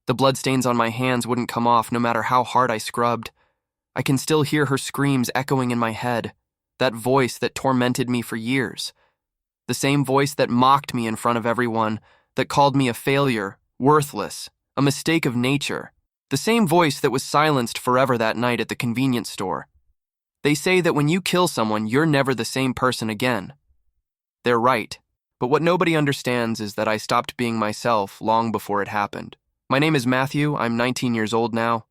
The bloodstains on my hands wouldn't come off no matter how hard I scrubbed. I can still hear her screams echoing in my head, that voice that tormented me for years. The same voice that mocked me in front of everyone, that called me a failure, worthless, a mistake of nature. The same voice that was silenced forever that night at the convenience store. They say that when you kill someone, you're never the same person again. They're right, but what nobody understands is that I stopped being myself long before it happened. My name is Matthew, I'm 19 years old now.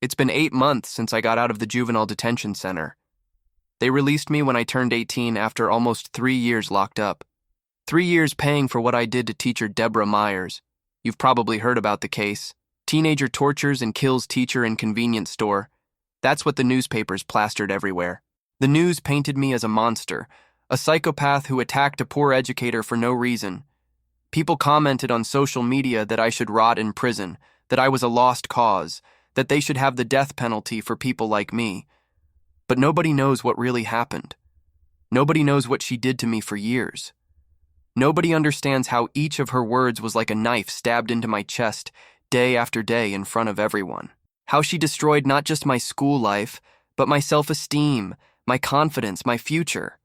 It's been 8 months since I got out of the juvenile detention center. They released me when I turned 18 after almost 3 years locked up. 3 years paying for what I did to teacher Deborah Myers. You've probably heard about the case. Teenager tortures and kills teacher in convenience store. That's what the newspapers plastered everywhere. The news painted me as a monster, a psychopath who attacked a poor educator for no reason. People commented on social media that I should rot in prison, that I was a lost cause, that they should have the death penalty for people like me. But nobody knows what really happened. Nobody knows what she did to me for years. Nobody understands how each of her words was like a knife stabbed into my chest day after day in front of everyone. How she destroyed not just my school life, but my self-esteem, my confidence, my future.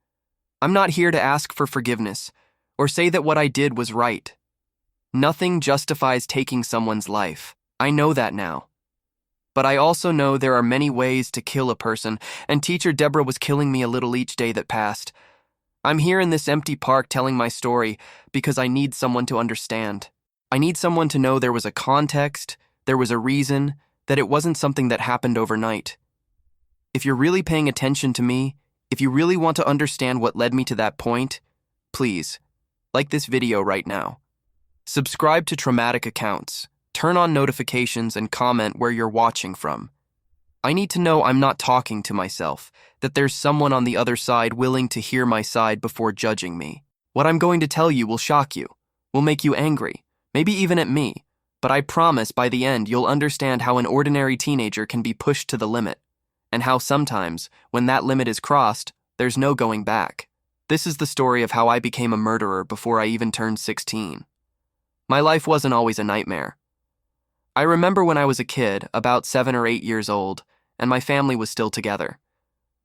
I'm not here to ask for forgiveness or say that what I did was right. Nothing justifies taking someone's life. I know that now. But I also know there are many ways to kill a person, and teacher Deborah was killing me a little each day that passed. I'm here in this empty park telling my story because I need someone to understand. I need someone to know there was a context, there was a reason, that it wasn't something that happened overnight. If you're really paying attention to me, if you really want to understand what led me to that point, please, like this video right now. Subscribe to Traumatic Accounts, turn on notifications, and comment where you're watching from. I need to know I'm not talking to myself, that there's someone on the other side willing to hear my side before judging me. What I'm going to tell you will shock you, will make you angry, maybe even at me, but I promise by the end you'll understand how an ordinary teenager can be pushed to the limit, and how sometimes, when that limit is crossed, there's no going back. This is the story of how I became a murderer before I even turned 16. My life wasn't always a nightmare. I remember when I was a kid, about 7 or 8 years old, and my family was still together.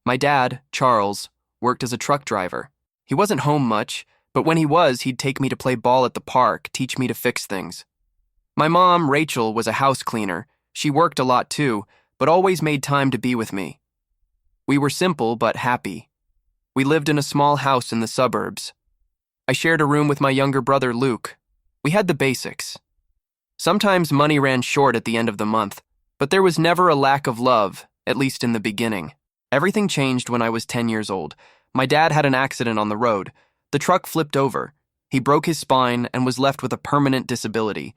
My dad, Charles, worked as a truck driver. He wasn't home much, but when he was, he'd take me to play ball at the park, teach me to fix things. My mom, Rachel, was a house cleaner. She worked a lot too, but always made time to be with me. We were simple but happy. We lived in a small house in the suburbs. I shared a room with my younger brother, Luke. We had the basics. Sometimes money ran short at the end of the month, but there was never a lack of love, at least in the beginning. Everything changed when I was 10 years old. My dad had an accident on the road. The truck flipped over. He broke his spine and was left with a permanent disability.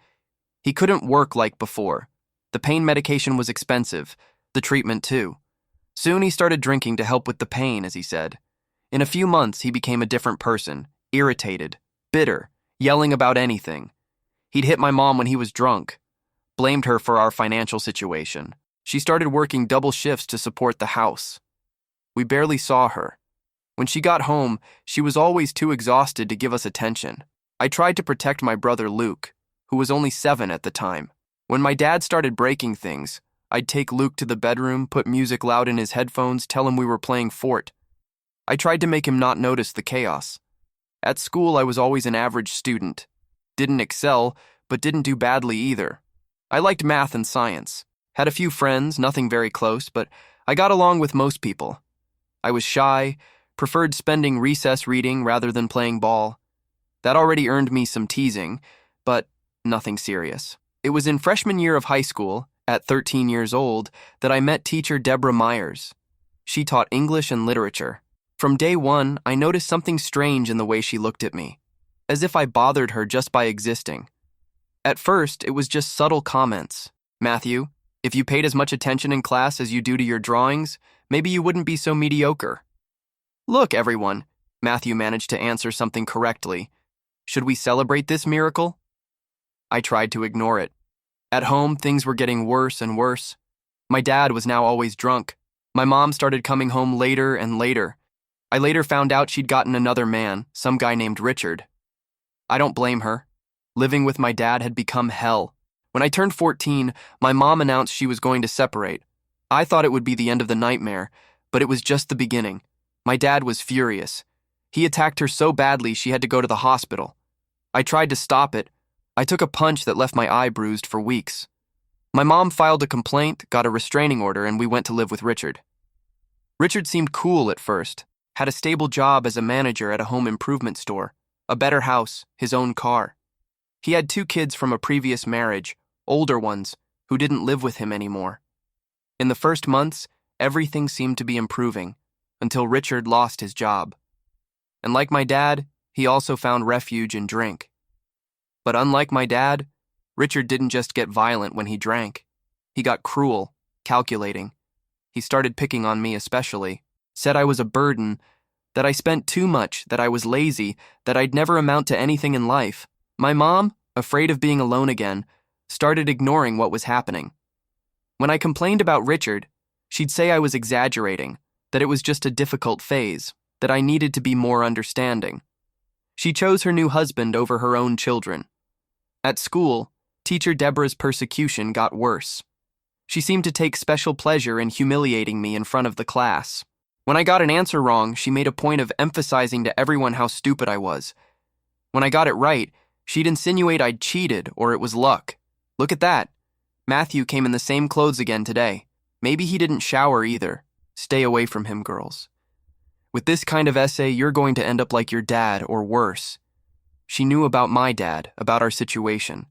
He couldn't work like before. The pain medication was expensive, the treatment too. Soon he started drinking to help with the pain, as he said. In a few months, he became a different person, irritated, bitter, yelling about anything. He'd hit my mom when he was drunk, blamed her for our financial situation. She started working double shifts to support the house. We barely saw her. When she got home, she was always too exhausted to give us attention. I tried to protect my brother Luke, who was only 7 at the time. When my dad started breaking things, I'd take Luke to the bedroom, put music loud in his headphones, tell him we were playing Fort. I tried to make him not notice the chaos. At school, I was always an average student. Didn't excel, but didn't do badly either. I liked math and science. Had a few friends, nothing very close, but I got along with most people. I was shy, preferred spending recess reading rather than playing ball. That already earned me some teasing, but nothing serious. It was in freshman year of high school, at 13 years old, that I met teacher Deborah Myers. She taught English and literature. From day one, I noticed something strange in the way she looked at me, as if I bothered her just by existing. At first, it was just subtle comments. Matthew, if you paid as much attention in class as you do to your drawings, maybe you wouldn't be so mediocre. Look, everyone, Matthew managed to answer something correctly. Should we celebrate this miracle? I tried to ignore it. At home, things were getting worse and worse. My dad was now always drunk. My mom started coming home later and later. I later found out she'd gotten another man, some guy named Richard. I don't blame her. Living with my dad had become hell. When I turned 14, my mom announced she was going to separate. I thought it would be the end of the nightmare, but it was just the beginning. My dad was furious. He attacked her so badly she had to go to the hospital. I tried to stop it. I took a punch that left my eye bruised for weeks. My mom filed a complaint, got a restraining order, and we went to live with Richard. Richard seemed cool at first, had a stable job as a manager at a home improvement store, a better house, his own car. He had 2 kids from a previous marriage, older ones, who didn't live with him anymore. In the first months, everything seemed to be improving, until Richard lost his job. And like my dad, he also found refuge in drink. But unlike my dad, Richard didn't just get violent when he drank. He got cruel, calculating. He started picking on me especially, said I was a burden, that I spent too much, that I was lazy, that I'd never amount to anything in life. My mom, afraid of being alone again, started ignoring what was happening. When I complained about Richard, she'd say I was exaggerating, that it was just a difficult phase, that I needed to be more understanding. She chose her new husband over her own children. At school, Teacher Deborah's persecution got worse. She seemed to take special pleasure in humiliating me in front of the class. When I got an answer wrong, she made a point of emphasizing to everyone how stupid I was. When I got it right, she'd insinuate I'd cheated or it was luck. Look at that. Matthew came in the same clothes again today. Maybe he didn't shower either. Stay away from him, girls. With this kind of essay, you're going to end up like your dad or worse. She knew about my dad, about our situation.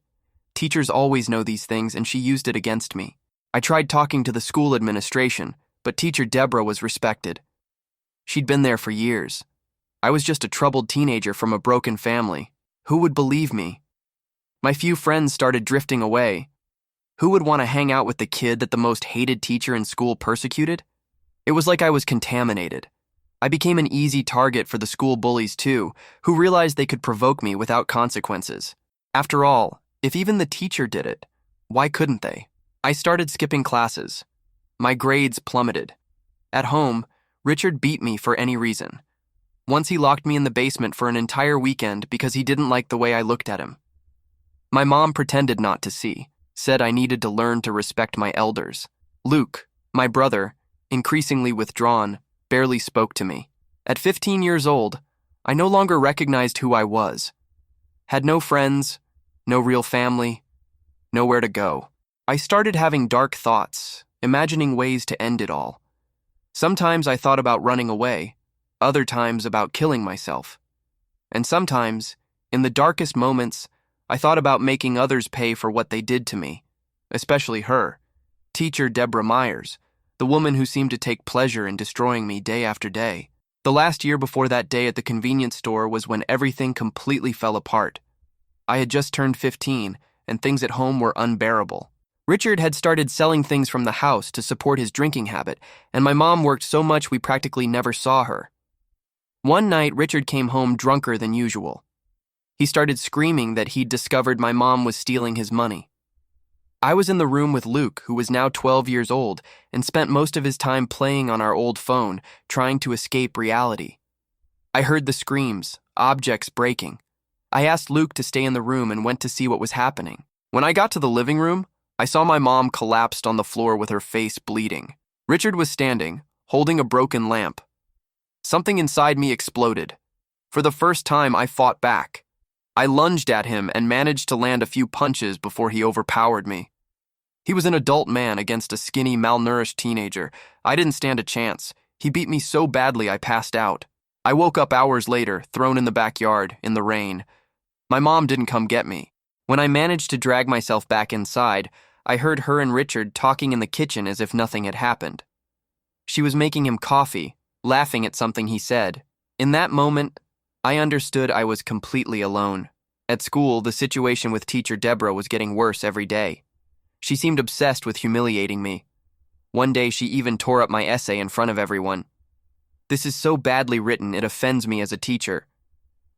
Teachers always know these things, and she used it against me. I tried talking to the school administration, but Teacher Deborah was respected. She'd been there for years. I was just a troubled teenager from a broken family. Who would believe me? My few friends started drifting away. Who would want to hang out with the kid that the most hated teacher in school persecuted? It was like I was contaminated. I became an easy target for the school bullies too, who realized they could provoke me without consequences. After all, if even the teacher did it, why couldn't they? I started skipping classes. My grades plummeted. At home, Richard beat me for any reason. Once he locked me in the basement for an entire weekend because he didn't like the way I looked at him. My mom pretended not to see, said I needed to learn to respect my elders. Luke, my brother, increasingly withdrawn, barely spoke to me. At 15 years old, I no longer recognized who I was. Had no friends, no real family, nowhere to go. I started having dark thoughts, imagining ways to end it all. Sometimes I thought about running away, other times about killing myself. And sometimes, in the darkest moments, I thought about making others pay for what they did to me, especially her, Teacher Deborah Myers, the woman who seemed to take pleasure in destroying me day after day. The last year before that day at the convenience store was when everything completely fell apart. I had just turned 15, and things at home were unbearable. Richard had started selling things from the house to support his drinking habit, and my mom worked so much we practically never saw her. One night, Richard came home drunker than usual. He started screaming that he'd discovered my mom was stealing his money. I was in the room with Luke, who was now 12 years old, and spent most of his time playing on our old phone, trying to escape reality. I heard the screams, objects breaking. I asked Luke to stay in the room and went to see what was happening. When I got to the living room, I saw my mom collapsed on the floor with her face bleeding. Richard was standing, holding a broken lamp. Something inside me exploded. For the first time, I fought back. I lunged at him and managed to land a few punches before he overpowered me. He was an adult man against a skinny, malnourished teenager. I didn't stand a chance. He beat me so badly I passed out. I woke up hours later, thrown in the backyard, in the rain. My mom didn't come get me. When I managed to drag myself back inside, I heard her and Richard talking in the kitchen as if nothing had happened. She was making him coffee, laughing at something he said. In that moment, I understood I was completely alone. At school, the situation with Teacher Deborah was getting worse every day. She seemed obsessed with humiliating me. One day, she even tore up my essay in front of everyone. This is so badly written, it offends me as a teacher.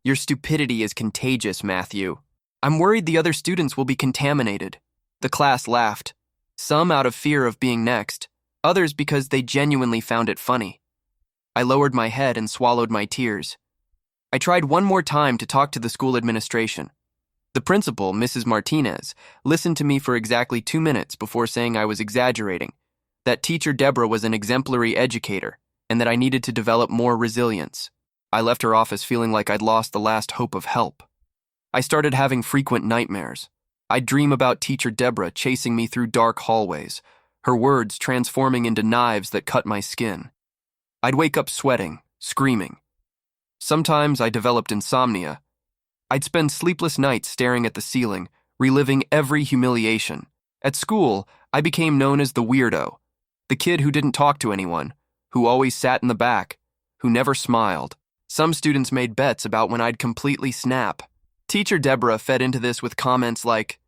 Your stupidity is contagious, Matthew. I'm worried the other students will be contaminated. The class laughed, some out of fear of being next, others because they genuinely found it funny. I lowered my head and swallowed my tears. I tried one more time to talk to the school administration. The principal, Mrs. Martinez, listened to me for exactly 2 minutes before saying I was exaggerating, that teacher Deborah was an exemplary educator, and that I needed to develop more resilience. I left her office feeling like I'd lost the last hope of help. I started having frequent nightmares. I'd dream about teacher Deborah chasing me through dark hallways, her words transforming into knives that cut my skin. I'd wake up sweating, screaming. Sometimes I developed insomnia. I'd spend sleepless nights staring at the ceiling, reliving every humiliation. At school, I became known as the weirdo, the kid who didn't talk to anyone, who always sat in the back, who never smiled. Some students made bets about when I'd completely snap. Teacher Deborah fed into this with comments like,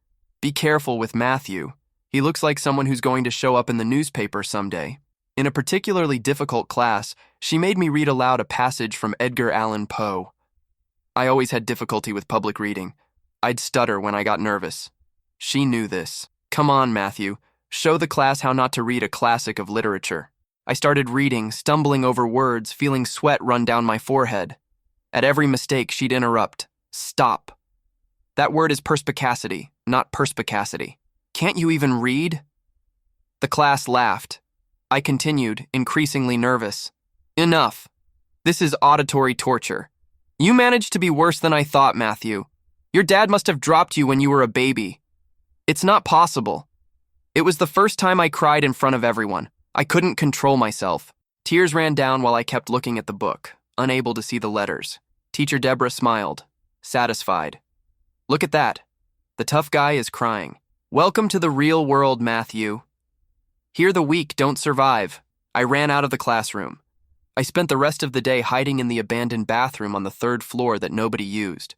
"Be careful with Matthew. He looks like someone who's going to show up in the newspaper someday." In a particularly difficult class, she made me read aloud a passage from Edgar Allan Poe. I always had difficulty with public reading. I'd stutter when I got nervous. She knew this. "Come on, Matthew. Show the class how not to read a classic of literature." I started reading, stumbling over words, feeling sweat run down my forehead. At every mistake, she'd interrupt. "Stop. That word is perspicacity, not perspicacity. Can't you even read?" The class laughed. I continued, increasingly nervous. "Enough. This is auditory torture. You managed to be worse than I thought, Matthew. Your dad must have dropped you when you were a baby. It's not possible." It was the first time I cried in front of everyone. I couldn't control myself. Tears ran down while I kept looking at the book, unable to see the letters. Teacher Deborah smiled, satisfied. "Look at that. The tough guy is crying. Welcome to the real world, Matthew. Here the weak don't survive." I ran out of the classroom. I spent the rest of the day hiding in the abandoned bathroom on the 3rd floor that nobody used.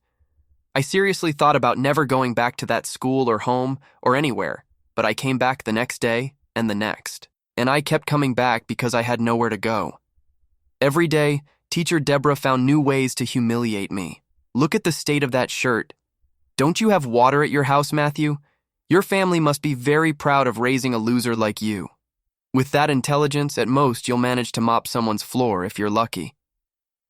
I seriously thought about never going back to that school or home or anywhere, but I came back the next day and the next. And I kept coming back because I had nowhere to go. Every day, teacher Deborah found new ways to humiliate me. "Look at the state of that shirt. Don't you have water at your house, Matthew? Your family must be very proud of raising a loser like you. With that intelligence, at most you'll manage to mop someone's floor if you're lucky."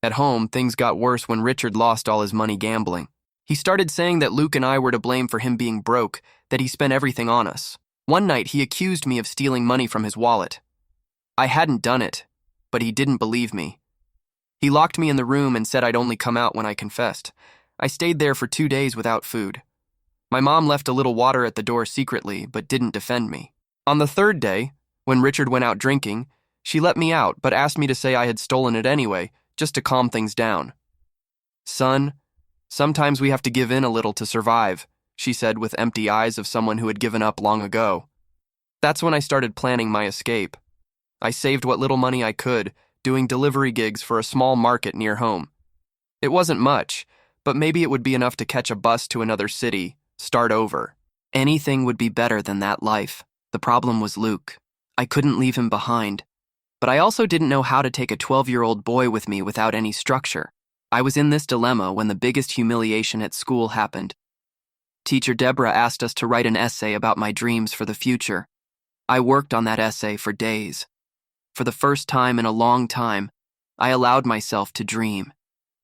At home, things got worse when Richard lost all his money gambling. He started saying that Luke and I were to blame for him being broke, that he spent everything on us. One night, he accused me of stealing money from his wallet. I hadn't done it, but he didn't believe me. He locked me in the room and said I'd only come out when I confessed. I stayed there for 2 days without food. My mom left a little water at the door secretly, but didn't defend me. On the 3rd day, when Richard went out drinking, she let me out, but asked me to say I had stolen it anyway, just to calm things down. "Son, sometimes we have to give in a little to survive," she said with empty eyes of someone who had given up long ago. That's when I started planning my escape. I saved what little money I could, doing delivery gigs for a small market near home. It wasn't much, but maybe it would be enough to catch a bus to another city, start over. Anything would be better than that life. The problem was Luke. I couldn't leave him behind. But I also didn't know how to take a 12-year-old boy with me without any structure. I was in this dilemma when the biggest humiliation at school happened. Teacher Deborah asked us to write an essay about my dreams for the future. I worked on that essay for days. For the first time in a long time, I allowed myself to dream,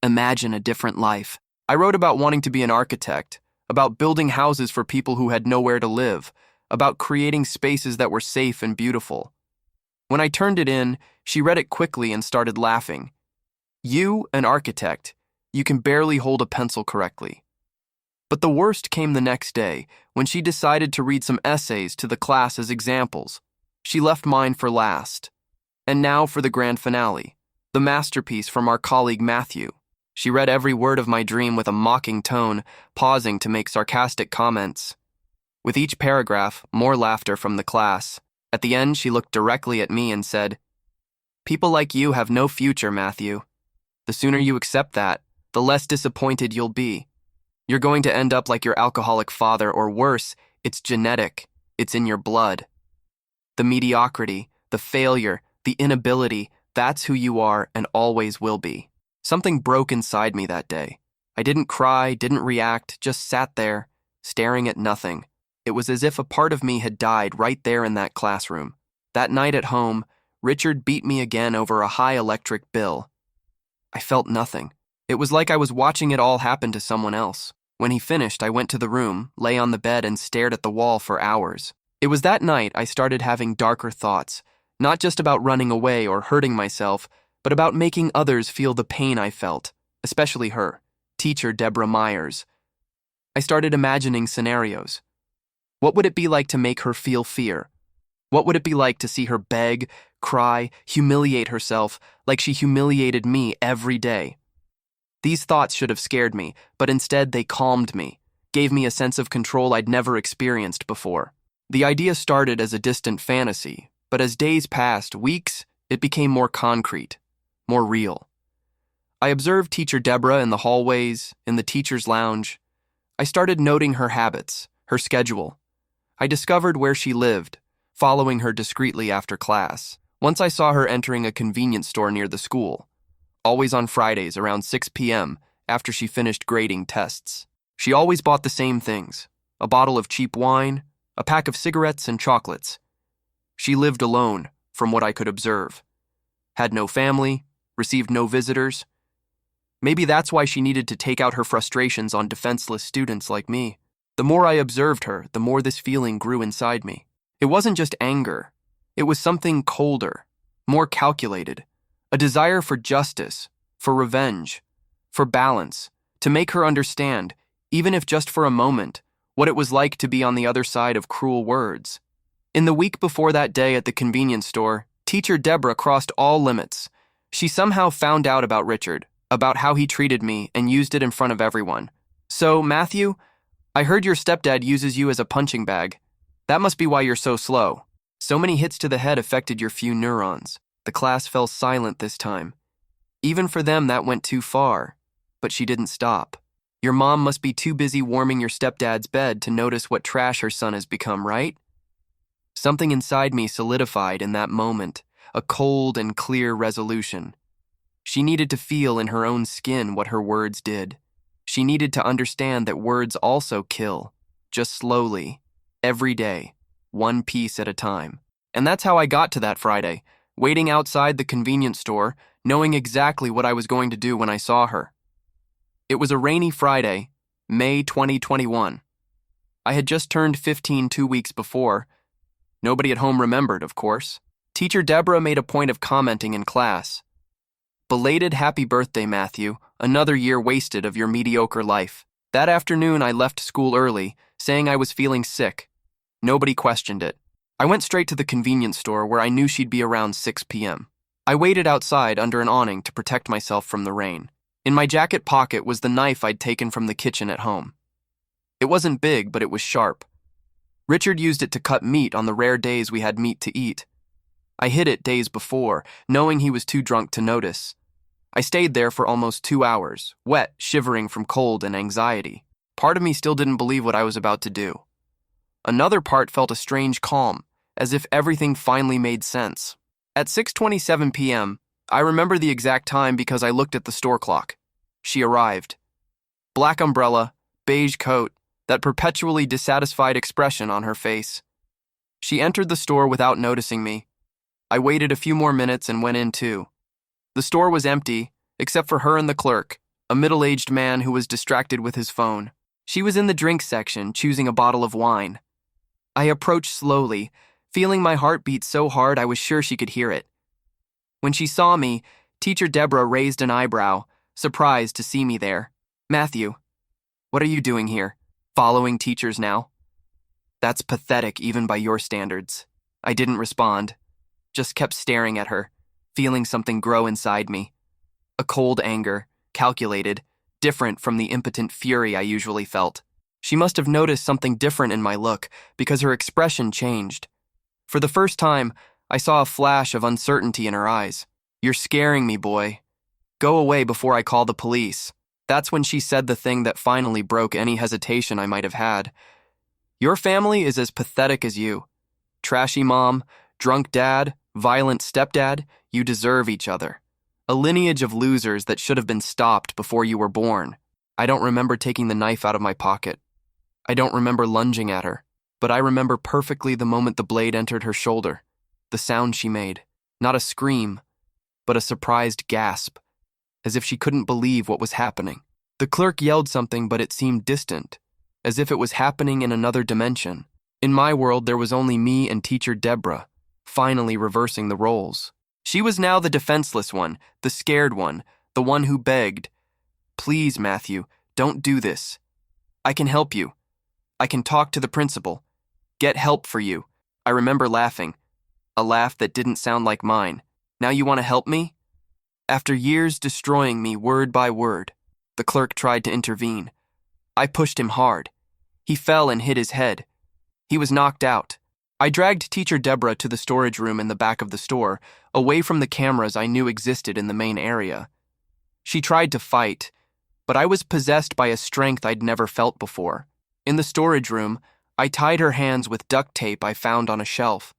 imagine a different life. I wrote about wanting to be an architect, about building houses for people who had nowhere to live, about creating spaces that were safe and beautiful. When I turned it in, she read it quickly and started laughing. "You, an architect, you can barely hold a pencil correctly." But the worst came the next day, when she decided to read some essays to the class as examples. She left mine for last. And now for the grand finale, the masterpiece from our colleague Matthew. She read every word of my dream with a mocking tone, pausing to make sarcastic comments. With each paragraph, more laughter from the class. At the end, she looked directly at me and said, "People like you have no future, Matthew. The sooner you accept that, the less disappointed you'll be. You're going to end up like your alcoholic father, or worse, it's genetic. It's in your blood. The mediocrity, the failure, the inability, that's who you are and always will be." Something broke inside me that day. I didn't cry, didn't react, just sat there, staring at nothing. It was as if a part of me had died right there in that classroom. That night at home, Richard beat me again over a high electric bill. I felt nothing. It was like I was watching it all happen to someone else. When he finished, I went to the room, lay on the bed, and stared at the wall for hours. It was that night I started having darker thoughts, not just about running away or hurting myself, but about making others feel the pain I felt, especially her, teacher Deborah Myers. I started imagining scenarios. What would it be like to make her feel fear? What would it be like to see her beg, cry, humiliate herself like she humiliated me every day? These thoughts should have scared me, but instead they calmed me, gave me a sense of control I'd never experienced before. The idea started as a distant fantasy, but as days passed, weeks, it became more concrete, more real. I observed Teacher Deborah in the hallways, in the teacher's lounge. I started noting her habits, her schedule. I discovered where she lived, following her discreetly after class. Once I saw her entering a convenience store near the school, always on Fridays around 6 p.m. after she finished grading tests. She always bought the same things: a bottle of cheap wine, a pack of cigarettes, and chocolates. She lived alone, from what I could observe. Had no family, received no visitors. Maybe that's why she needed to take out her frustrations on defenseless students like me. The more I observed her, the more this feeling grew inside me. It wasn't just anger. It was something colder, more calculated. A desire for justice, for revenge, for balance, to make her understand, even if just for a moment, what it was like to be on the other side of cruel words. In the week before that day at the convenience store, Teacher Deborah crossed all limits. She somehow found out about Richard, about how he treated me, and used it in front of everyone. "So, Matthew, I heard your stepdad uses you as a punching bag. That must be why you're so slow. So many hits to the head affected your few neurons." The class fell silent this time. Even for them, that went too far. But she didn't stop. "Your mom must be too busy warming your stepdad's bed to notice what trash her son has become, right?" Something inside me solidified in that moment, a cold and clear resolution. She needed to feel in her own skin what her words did. She needed to understand that words also kill, just slowly, every day, one piece at a time. And that's how I got to that Friday, waiting outside the convenience store, knowing exactly what I was going to do when I saw her. It was a rainy Friday, May 2021. I had just turned 15 2 weeks before. Nobody at home remembered, of course. Teacher Deborah made a point of commenting in class. "Belated happy birthday, Matthew. Another year wasted of your mediocre life." That afternoon, I left school early, saying I was feeling sick. Nobody questioned it. I went straight to the convenience store where I knew she'd be around 6 p.m. I waited outside under an awning to protect myself from the rain. In my jacket pocket was the knife I'd taken from the kitchen at home. It wasn't big, but it was sharp. Richard used it to cut meat on the rare days we had meat to eat. I hid it days before, knowing he was too drunk to notice. I stayed there for almost 2 hours, wet, shivering from cold and anxiety. Part of me still didn't believe what I was about to do. Another part felt a strange calm, as if everything finally made sense. At 6:27 p.m., I remember the exact time because I looked at the store clock. She arrived. Black umbrella, beige coat, that perpetually dissatisfied expression on her face. She entered the store without noticing me. I waited a few more minutes and went in too. The store was empty, except for her and the clerk, a middle-aged man who was distracted with his phone. She was in the drinks section, choosing a bottle of wine. I approached slowly, feeling my heart beat so hard I was sure she could hear it. When she saw me, Teacher Deborah raised an eyebrow, surprised to see me there. "Matthew, what are you doing here? Following teachers now?" "That's pathetic even by your standards." I didn't respond, just kept staring at her, feeling something grow inside me. A cold anger, calculated, different from the impotent fury I usually felt. She must have noticed something different in my look because her expression changed. For the first time, I saw a flash of uncertainty in her eyes. "You're scaring me, boy. Go away before I call the police." That's when she said the thing that finally broke any hesitation I might have had. "Your family is as pathetic as you. Trashy mom, drunk dad, violent stepdad, you deserve each other. A lineage of losers that should have been stopped before you were born." I don't remember taking the knife out of my pocket. I don't remember lunging at her, but I remember perfectly the moment the blade entered her shoulder, the sound she made. Not a scream, but a surprised gasp, as if she couldn't believe what was happening. The clerk yelled something, but it seemed distant, as if it was happening in another dimension. In my world, there was only me and teacher Deborah, finally reversing the roles. She was now the defenseless one, the scared one, the one who begged, "Please, Matthew, don't do this. I can help you. I can talk to the principal. Get help for you." I remember laughing, a laugh that didn't sound like mine. "Now you want to help me?" After years destroying me word by word, the clerk tried to intervene. I pushed him hard. He fell and hit his head. He was knocked out. I dragged teacher Deborah to the storage room in the back of the store, away from the cameras I knew existed in the main area. She tried to fight, but I was possessed by a strength I'd never felt before. In the storage room, I tied her hands with duct tape I found on a shelf.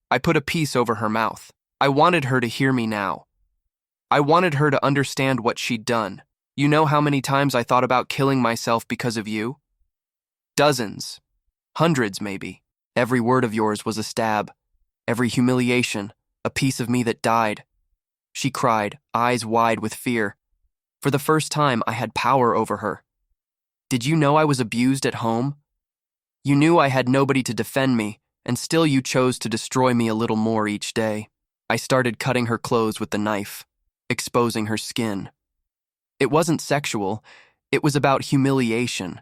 I put a piece over her mouth. I wanted her to hear me now. I wanted her to understand what she'd done. You know how many times I thought about killing myself because of you? Dozens. Hundreds, maybe. Every word of yours was a stab. Every humiliation, a piece of me that died. She cried, eyes wide with fear. For the first time, I had power over her. Did you know I was abused at home? You knew I had nobody to defend me, and still you chose to destroy me a little more each day. I started cutting her clothes with the knife, exposing her skin. It wasn't sexual, it was about humiliation,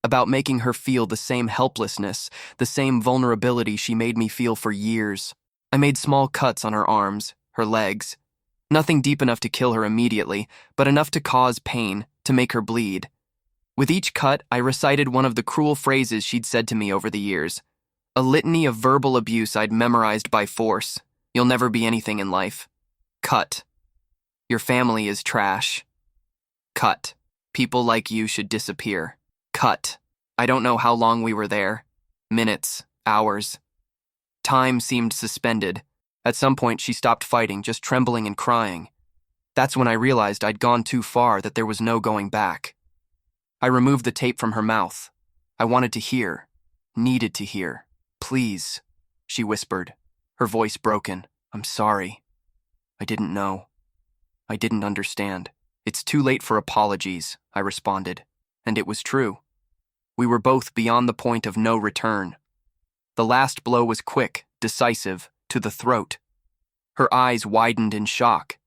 about making her feel the same helplessness, the same vulnerability she made me feel for years. I made small cuts on her arms, her legs. Nothing deep enough to kill her immediately, but enough to cause pain, to make her bleed. With each cut, I recited one of the cruel phrases she'd said to me over the years. A litany of verbal abuse I'd memorized by force. You'll never be anything in life. Cut. Your family is trash. Cut. People like you should disappear. Cut. I don't know how long we were there. Minutes, hours. Time seemed suspended. At some point, she stopped fighting, just trembling and crying. That's when I realized I'd gone too far, that there was no going back. I removed the tape from her mouth. I wanted to hear, needed to hear. "Please," she whispered, her voice broken. "I'm sorry. I didn't know. I didn't understand." "It's too late for apologies," I responded. And it was true. We were both beyond the point of no return. The last blow was quick, decisive, to the throat. Her eyes widened in shock.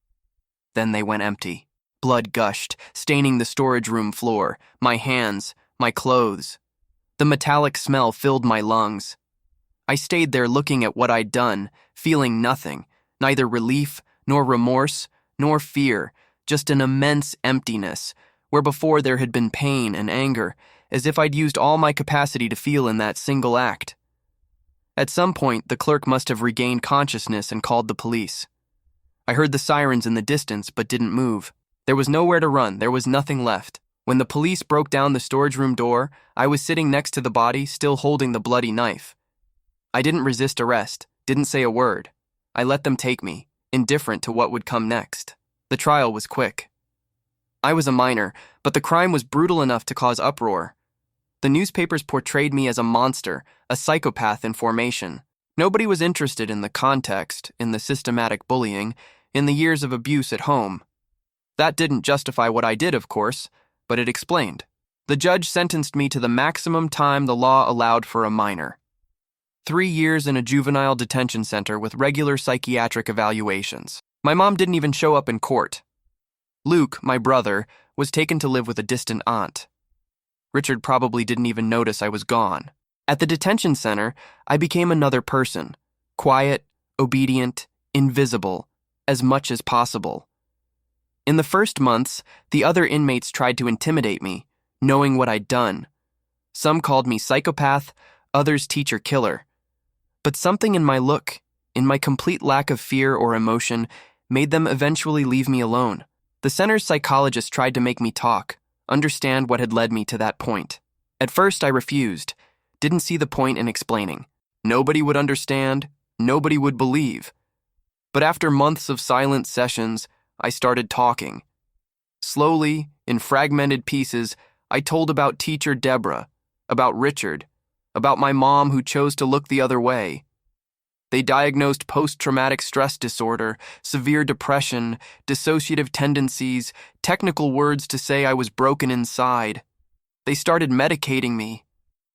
Then they went empty. Blood gushed, staining the storage room floor, my hands, my clothes. The metallic smell filled my lungs. I stayed there looking at what I'd done, feeling nothing, neither relief, nor remorse, nor fear, just an immense emptiness, where before there had been pain and anger, as if I'd used all my capacity to feel in that single act. At some point, the clerk must have regained consciousness and called the police. I heard the sirens in the distance, but didn't move. There was nowhere to run, there was nothing left. When the police broke down the storage room door, I was sitting next to the body, still holding the bloody knife. I didn't resist arrest, didn't say a word. I let them take me, indifferent to what would come next. The trial was quick. I was a minor, but the crime was brutal enough to cause uproar. The newspapers portrayed me as a monster, a psychopath in formation. Nobody was interested in the context, in the systematic bullying, in the years of abuse at home. That didn't justify what I did, of course, but it explained. The judge sentenced me to the maximum time the law allowed for a minor. 3 years in a juvenile detention center with regular psychiatric evaluations. My mom didn't even show up in court. Luke, my brother, was taken to live with a distant aunt. Richard probably didn't even notice I was gone. At the detention center, I became another person, quiet, obedient, invisible, as much as possible. In the first months, the other inmates tried to intimidate me, knowing what I'd done. Some called me psychopath, others teacher killer. But something in my look, in my complete lack of fear or emotion, made them eventually leave me alone. The center's psychologist tried to make me talk, understand what had led me to that point. At first, I refused, didn't see the point in explaining. Nobody would understand, nobody would believe. But after months of silent sessions, I started talking. Slowly, in fragmented pieces, I told about teacher Deborah, about Richard, about my mom who chose to look the other way. They diagnosed post-traumatic stress disorder, severe depression, dissociative tendencies, technical words to say I was broken inside. They started medicating me.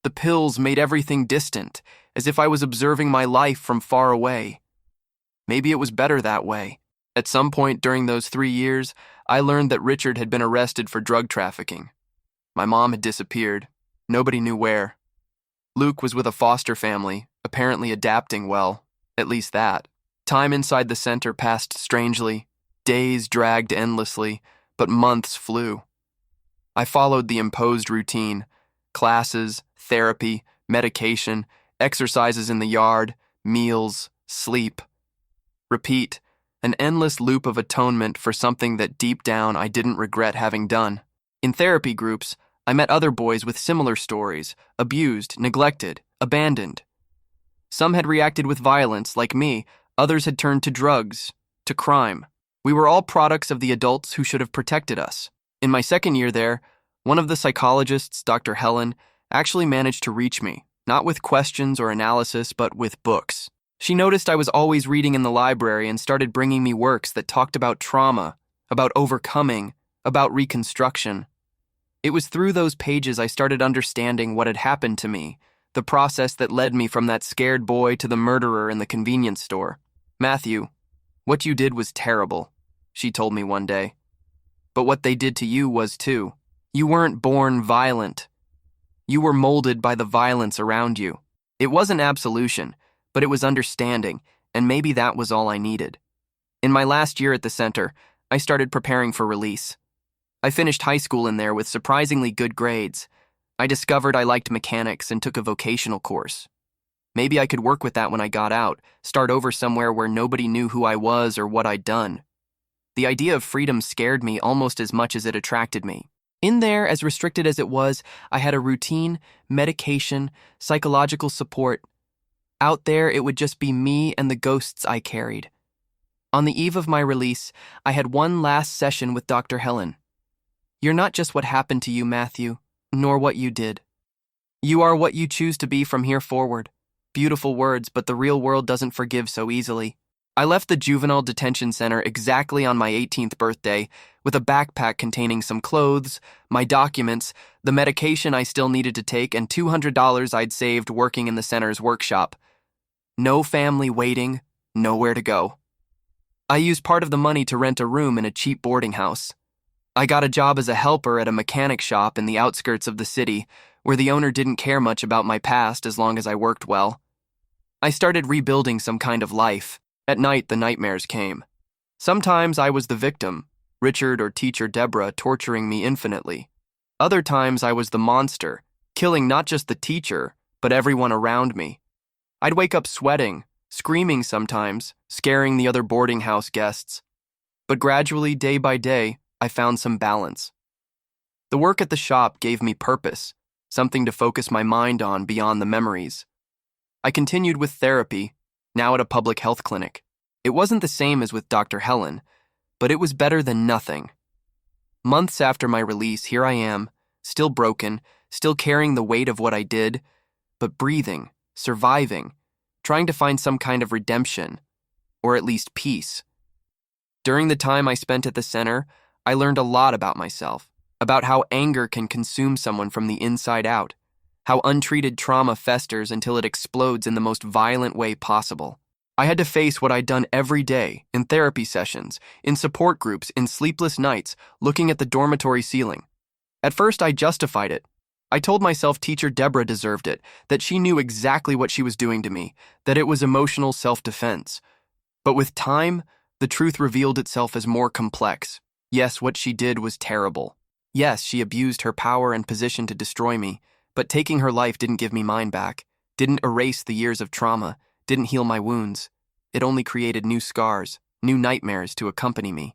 The pills made everything distant, as if I was observing my life from far away. Maybe it was better that way. At some point during those 3 years, I learned that Richard had been arrested for drug trafficking. My mom had disappeared. Nobody knew where. Luke was with a foster family, apparently adapting well, at least that. Time inside the center passed strangely. Days dragged endlessly, but months flew. I followed the imposed routine: classes, therapy, medication, exercises in the yard, meals, sleep. Repeat, an endless loop of atonement for something that deep down I didn't regret having done. In therapy groups, I met other boys with similar stories: abused, neglected, abandoned. Some had reacted with violence, like me. Others had turned to drugs, to crime. We were all products of the adults who should have protected us. In my second year there, one of the psychologists, Dr. Helen, actually managed to reach me, not with questions or analysis, but with books. She noticed I was always reading in the library and started bringing me works that talked about trauma, about overcoming, about reconstruction. It was through those pages I started understanding what had happened to me, the process that led me from that scared boy to the murderer in the convenience store. "Matthew, what you did was terrible," she told me one day. "But what they did to you was too. You weren't born violent. You were molded by the violence around you." It wasn't absolution, but it was understanding, and maybe that was all I needed. In my last year at the center, I started preparing for release. I finished high school in there with surprisingly good grades. I discovered I liked mechanics and took a vocational course. Maybe I could work with that when I got out, start over somewhere where nobody knew who I was or what I'd done. The idea of freedom scared me almost as much as it attracted me. In there, as restricted as it was, I had a routine, medication, psychological support. Out there, it would just be me and the ghosts I carried. On the eve of my release, I had one last session with Dr. Helen. "You're not just what happened to you, Matthew, nor what you did. You are what you choose to be from here forward." Beautiful words, but the real world doesn't forgive so easily. I left the juvenile detention center exactly on my 18th birthday with a backpack containing some clothes, my documents, the medication I still needed to take, and $200 I'd saved working in the center's workshop. No family waiting, nowhere to go. I used part of the money to rent a room in a cheap boarding house. I got a job as a helper at a mechanic shop in the outskirts of the city, where the owner didn't care much about my past as long as I worked well. I started rebuilding some kind of life. At night, the nightmares came. Sometimes I was the victim, Richard or teacher Deborah torturing me infinitely. Other times I was the monster, killing not just the teacher, but everyone around me. I'd wake up sweating, screaming sometimes, scaring the other boarding house guests. But gradually, day by day, I found some balance. The work at the shop gave me purpose, something to focus my mind on beyond the memories. I continued with therapy, now at a public health clinic. It wasn't the same as with Dr. Helen, but it was better than nothing. Months after my release, here I am, still broken, still carrying the weight of what I did, but breathing, surviving, trying to find some kind of redemption, or at least peace. During the time I spent at the center, I learned a lot about myself, about how anger can consume someone from the inside out, how untreated trauma festers until it explodes in the most violent way possible. I had to face what I'd done every day, in therapy sessions, in support groups, in sleepless nights, looking at the dormitory ceiling. At first, I justified it. I told myself teacher Deborah deserved it, that she knew exactly what she was doing to me, that it was emotional self-defense. But with time, the truth revealed itself as more complex. Yes, what she did was terrible. Yes, she abused her power and position to destroy me, but taking her life didn't give me mine back, didn't erase the years of trauma, didn't heal my wounds. It only created new scars, new nightmares to accompany me.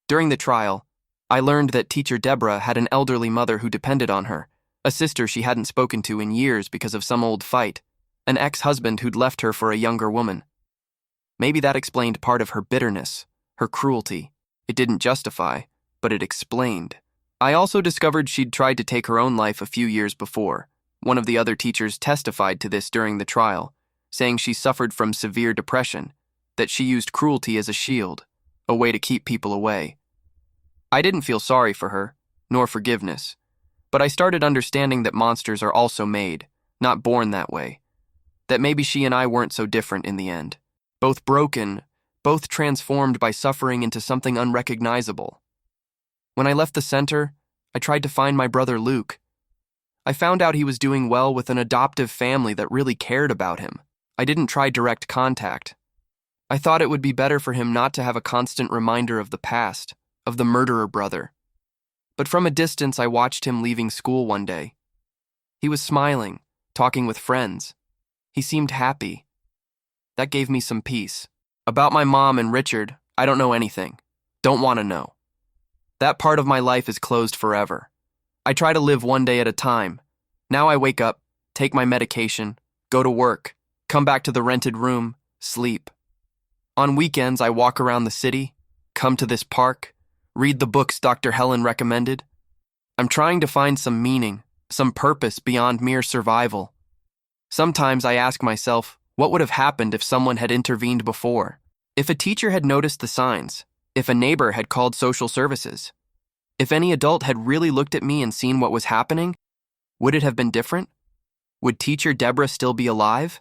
During the trial, I learned that teacher Deborah had an elderly mother who depended on her, a sister she hadn't spoken to in years because of some old fight, an ex-husband who'd left her for a younger woman. Maybe that explained part of her bitterness, her cruelty. It didn't justify, but it explained. I also discovered she'd tried to take her own life a few years before. One of the other teachers testified to this during the trial. saying she suffered from severe depression, that she used cruelty as a shield, a way to keep people away. I didn't feel sorry for her, nor forgiveness, but I started understanding that monsters are also made, not born that way, that maybe she and I weren't so different in the end, both broken, both transformed by suffering into something unrecognizable. When I left the center, I tried to find my brother Luke. I found out he was doing well with an adoptive family that really cared about him. I didn't try direct contact. I thought it would be better for him not to have a constant reminder of the past, of the murderer brother. But from a distance, I watched him leaving school one day. He was smiling, talking with friends. He seemed happy. That gave me some peace. About my mom and Richard, I don't know anything. Don't want to know. That part of my life is closed forever. I try to live one day at a time. Now I wake up, take my medication, go to work, come back to the rented room, sleep. On weekends, I walk around the city, come to this park, read the books Dr. Helen recommended. I'm trying to find some meaning, some purpose beyond mere survival. Sometimes I ask myself, what would have happened if someone had intervened before? If a teacher had noticed the signs? If a neighbor had called social services? If any adult had really looked at me and seen what was happening? Would it have been different? Would teacher Deborah still be alive?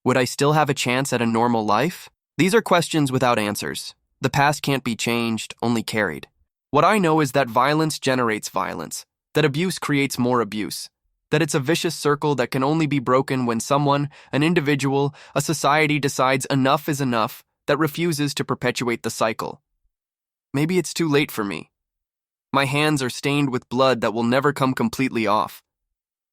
Would I still have a chance at a normal life? These are questions without answers. The past can't be changed, only carried. What I know is that violence generates violence, that abuse creates more abuse, that it's a vicious circle that can only be broken when someone, an individual, a society decides enough is enough, that refuses to perpetuate the cycle. Maybe it's too late for me. My hands are stained with blood that will never come completely off.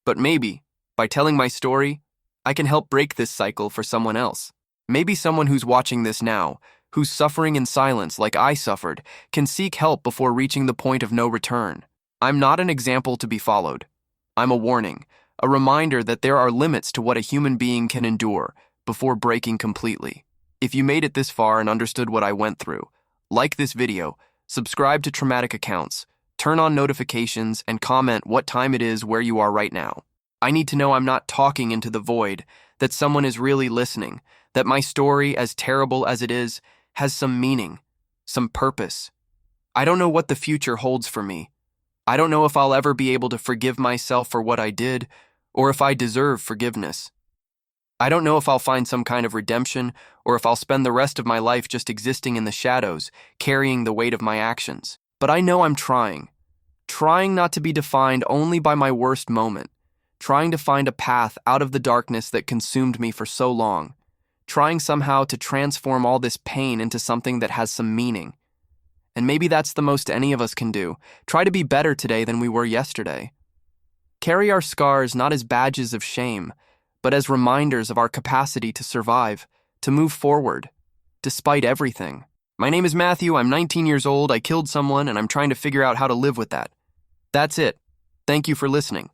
But maybe, by telling my story, I can help break this cycle for someone else. Maybe someone who's watching this now, who's suffering in silence like I suffered, can seek help before reaching the point of no return. I'm not an example to be followed. I'm a warning, a reminder that there are limits to what a human being can endure before breaking completely. If you made it this far and understood what I went through, like this video, subscribe to Traumatic Accounts, turn on notifications, and comment what time it is where you are right now. I need to know I'm not talking into the void, that someone is really listening, that my story, as terrible as it is, has some meaning, some purpose. I don't know what the future holds for me. I don't know if I'll ever be able to forgive myself for what I did, or if I deserve forgiveness. I don't know if I'll find some kind of redemption, or if I'll spend the rest of my life just existing in the shadows, carrying the weight of my actions. But I know I'm trying not to be defined only by my worst moment, trying to find a path out of the darkness that consumed me for so long, trying somehow to transform all this pain into something that has some meaning. And maybe that's the most any of us can do. Try to be better today than we were yesterday. Carry our scars not as badges of shame, but as reminders of our capacity to survive, to move forward, despite everything. My name is Matthew, I'm 19 years old, I killed someone, and I'm trying to figure out how to live with that. That's it. Thank you for listening.